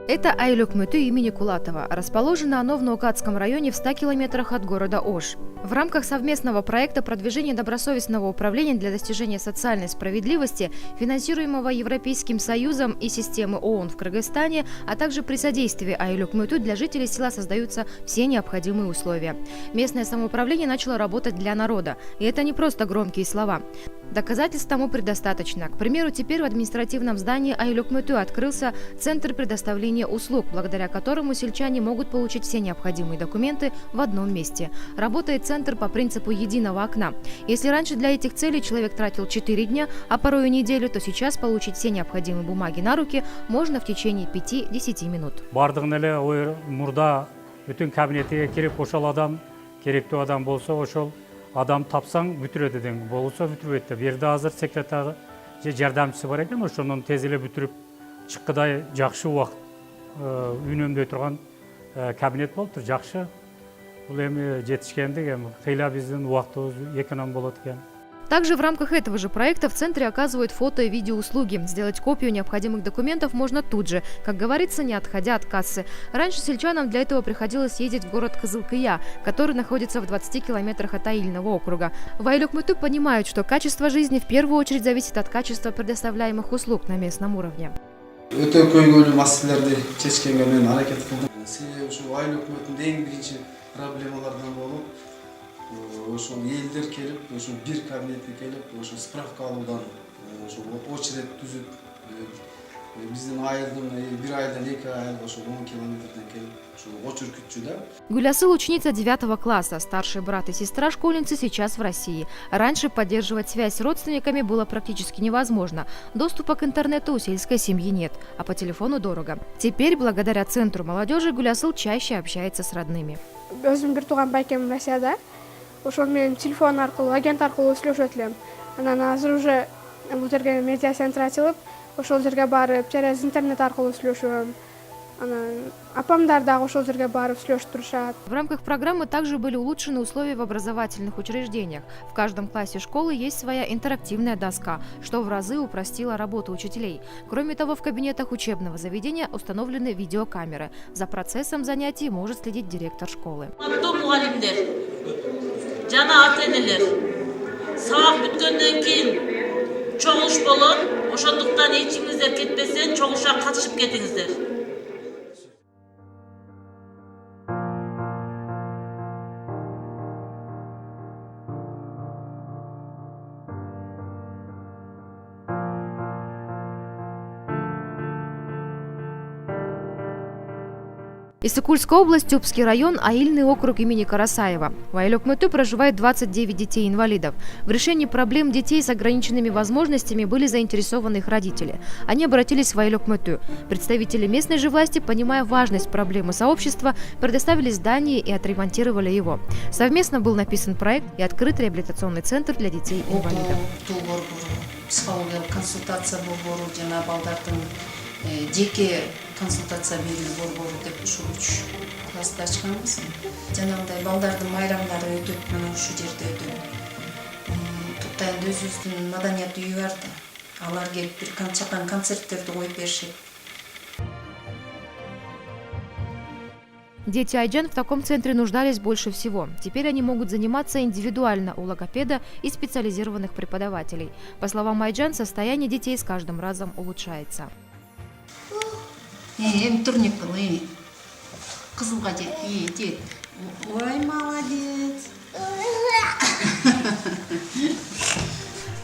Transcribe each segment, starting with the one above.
Это Айыл өкмөтү имени Кулатова. Расположено оно в Наукатском районе в 100 километрах от города Ош. В рамках совместного проекта продвижения добросовестного управления для достижения социальной справедливости, финансируемого Европейским Союзом и системы ООН в Кыргызстане, а также при содействии Айыл өкмөтү для жителей села создаются все необходимые условия. Местное самоуправление начало работать для народа. И это не просто громкие слова. Доказательств тому предостаточно. К примеру, теперь в административном здании Айыл өкмөтү открылся Центр предоставления услуг, благодаря которому сельчане могут получить все необходимые документы в одном месте. Работает центр по принципу единого окна. Если раньше для этих целей человек тратил 4 дня, а порой и неделю, то сейчас получить все необходимые бумаги на руки можно в течение 5-10 минут. Бардығын эле мурда бүтүн кабинетиге кирип ошол адам керектүү адам болсо ошол адам тапсаң бүтүрөт эден, болсо бүтүрбөйт деп. Жерде азыр секретар же жардамчысы бар экен, ошонун тез эле бүтүрүп чыккыдай жакшы убакыт үнөмдөй турган кабинет болуптур, жакшы. Бул эми жетишкендик, эми кыйла биздин убактыбыз эконом болот экен. Также в рамках этого же проекта в центре оказывают фото- и видеоуслуги. Сделать копию необходимых документов можно тут же, как говорится, не отходя от кассы. Раньше сельчанам для этого приходилось ездить в город Кызылкыя, который находится в 20 километрах от Айыльного округа. В Айыл өкмөтү понимают, что качество жизни в первую очередь зависит от качества предоставляемых услуг на местном уровне. Өтө көйгөйлүү маселелерди чечкенге мен аракет кылдым. Себеби ушу Айыл өкмөтүнүн эң биринчи проблемалардан болуп, ошол элдер келип, ошо бир кабинетке келип, ошо справка алуудан, ошо очередь түзүп, биздин айылдын бир айылдан 2 айыл ошо 10 километрден келип, ошо очередь күтчү да. Гулясыл – ученица 9 класса. Старший брат и сестра школьницы сейчас в России. Раньше поддерживать связь с родственниками было практически невозможно. Доступа к интернету у сельской семьи нет, а по телефону дорого. Теперь, благодаря Центру молодежи, Гулясыл чаще общается с родными. Өзүм бир тууган байкем Россияда. Ошол менен телефон аркылуу, агент аркылуу сүйлөшөт элем. Анан азыр уже бул жерге медиа центр ачылып, ошол жерге барып, через интернет аркылуу сүйлөшөм. Анан апамдар дагы ошол жерге барып сүйлөшүп турушат. В рамках программы также были улучшены условия в образовательных учреждениях. В каждом классе школы есть своя интерактивная доска, что в разы упростило работу учителей. Кроме того, в кабинетах учебного заведения установлены видеокамеры. За процессом занятий может следить директор школы. Жана ата-энелер сабак бүткөндөн кийин чогулуш болот. Ошондуктан эчиңиздер кетпесен, чогулушка катышып кетиңиздер. Иссыкульская область, Тюбский район, Айыльный округ имени Карасаева. В Айыл өкмөтү проживает 29 детей-инвалидов. В решении проблем детей с ограниченными возможностями были заинтересованы их родители. Они обратились в Айыл өкмөтү. Представители местной же власти, понимая важность проблемы сообщества, предоставили здание и отремонтировали его. Совместно был написан проект и открыт реабилитационный центр для детей-инвалидов. Жеке консультация берүү борбору деп ушул 3 класста ачканбыз. Жанагындай балдардын майрамдары өтөт, мына ушул жерде өтөт. Туттайында өзүбүздүн маданият үйү бар да. Алар келип бир чакан концерттерди коюп беришет. Дети Айджан в таком центре нуждались больше всего. Теперь они могут заниматься индивидуально у логопеда и специализированных преподавателей. По словам Айджан, состояние детей с каждым разом улучшается. Турник был, кызылга жет. Ой, молодец.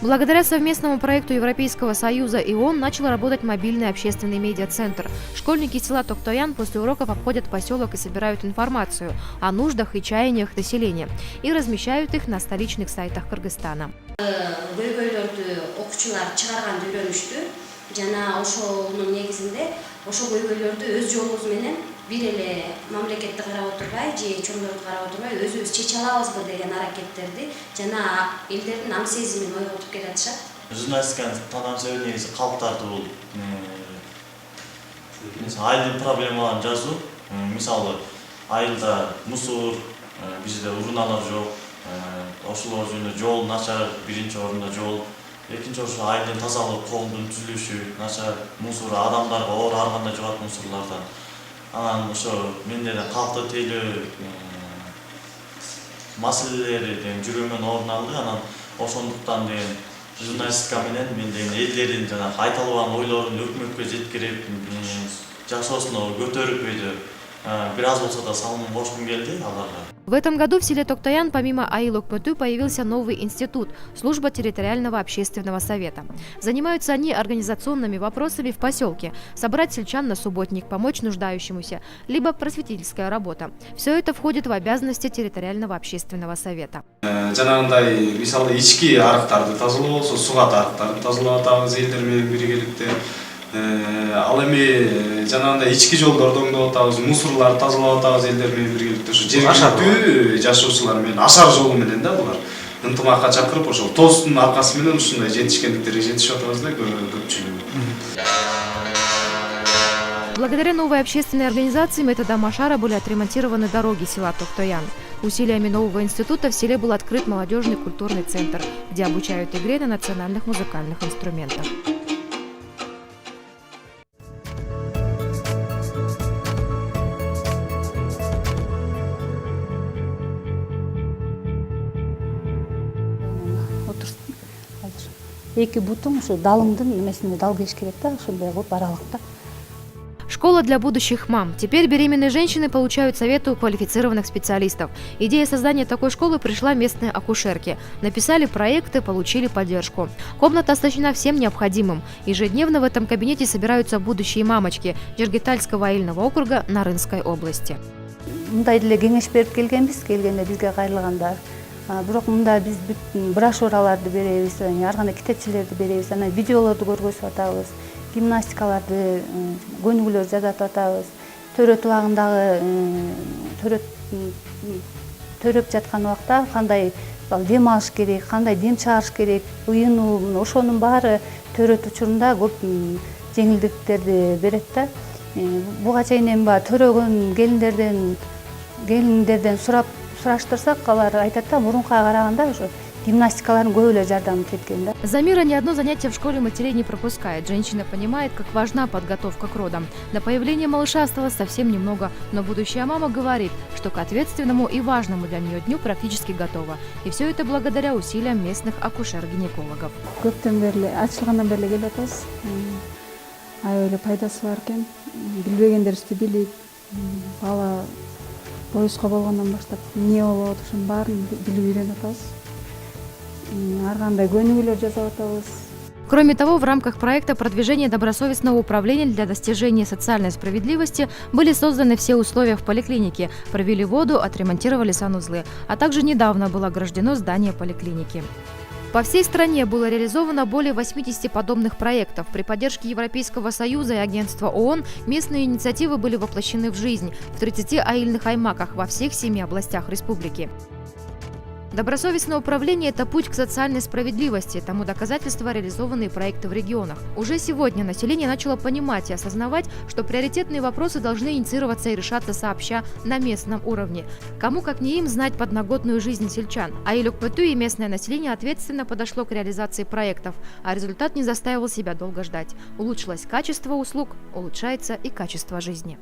Благодаря совместному проекту Европейского Союза и ООН начал работать мобильный общественный медиацентр. Школьники села Токтоян после уроков обходят поселок и собирают информацию о нуждах и чаяниях населения и размещают их на столичных сайтах Кыргызстана. Жана ошонун негизинде ошол көйгөйлөрдү өз жолубуз менен бир эле мамлекетти карап отурбай же чоңдорду карап отурбай өзүбүз чече алабызбы деген аракеттерди жана элдердин ам сезимин ойготуп келатышат. Журналистиканын танам себеби негизи калктарды бул айылдын проблемаларын жазуу. Мисалы айылда мусор, бизде урналар жок, ошолор жөнүндө жол начар, биринчи орунда жол. экинчи ошо айылдын тазалык, коомдун түзүлүшү, начар мусор, адамдарга оор ар кандай жугат мусорлордон. Анан ошо менден калкты тейлөө маселелери жүрүүмөн орун алды. Анан ошондуктан журналистика менен мен элдердин жанагы айта албаган ойлорун өкмөткө жеткирип, жашоосуна көтөрүп бир аз болсо да салымын кошкум келди аларга. В этом году в селе Токтаян помимо Айыл Окмөтү появился новый институт – служба территориального общественного совета. Занимаются они организационными вопросами в поселке – собрать сельчан на субботник, помочь нуждающемуся, либо просветительская работа. Все это входит в обязанности территориального общественного совета. Жанагындай мисалы ички арыктарды тазалоо болсо, сугат арыктарды тазалап атабыз элдер менен биргеликте. Ал эми жанагындай ички жолдорду оңдоп атабыз, мусорларды тазалап атабыз элдер менен биргеликте. Ошо жергиликтүү жашоочулар менен ашар жолу менен да булар ынтымакка чакырып, ошол тостун аркасы менен ушундай жетишкендиктерге жетишип атабыз да көпчүлүгү. Благодаря новой общественной организации методом Ашара были отремонтированы дороги села Токтаян. Усилиями нового института в селе был открыт молодежный культурный центр, где обучают игре на национальных музыкальных инструментах. Эки бутун ушу далыңдын немесине дал кеш керек да, ошондой кылып аралыкта. Школа для будущих мам. Теперь беременные женщины получают советы у квалифицированных специалистов. Идея создания такой школы пришла местные акушерки. Написали проекты, получили поддержку. Комната оснащена всем необходимым. Ежедневно в этом кабинете собираются будущие мамочки Жергетальского айылного округа Нарынской области. Мындай деле кеңеш берип келгенбиз, келгенде бизге кайрылганда. Бирок мында биз брошюраларды беребиз, ар кандай китепчелерди беребиз, анан видеолорду көргөзүп атабыз, гимнастикаларды көнүгүүлөр жасатып атабыз. Төрөт убагындагы төрөп жаткан убакта кандай дем алыш керек, кандай дем чыгарыш керек, ыйынуу, ошонун баары төрөт учурунда көп жеңилдиктерди берет да. Буга чейин эми төрөгөн келиндерден сураштырсак, алар айтат да, мурункуга караганда ошо гимнастикалардын көп эле жардамы кеткен да. Замира ни одно занятие в школе матерей не пропускает. Женщина понимает, как важна подготовка к родам. До появления малыша осталось совсем немного, но будущая мама говорит, что к ответственному и важному для нее дню практически готова. И все это благодаря усилиям местных акушер-гинекологов. Көптөн бери ачылгандан бери келип атабыз. Аябай пайдасы бар экен. Билбегендерибизди билип, бала поюзга болгондон баштап эмне болот, ошонун баарын билип үйрөнүп атабыз. Ар кандай көнүгүүлөр жасап атабыз. Кроме того, в рамках проекта продвижения добросовестного управления для достижения социальной справедливости были созданы все условия в поликлинике, провели воду, отремонтировали санузлы, а также недавно было ограждено здание поликлиники. По всей стране было реализовано более 80 подобных проектов. При поддержке Европейского Союза и агентства ООН местные инициативы были воплощены в жизнь в 30 аильных аймаках во всех 7 областях республики. Добросовестное управление – это путь к социальной справедливости, тому доказательства реализованные проекты в регионах. Уже сегодня население начало понимать и осознавать, что приоритетные вопросы должны инициироваться и решаться сообща на местном уровне. Кому, как не им, знать подноготную жизнь сельчан. Айыл Окмөтү и местное население ответственно подошло к реализации проектов, а результат не заставил себя долго ждать. Улучшилось качество услуг, улучшается и качество жизни.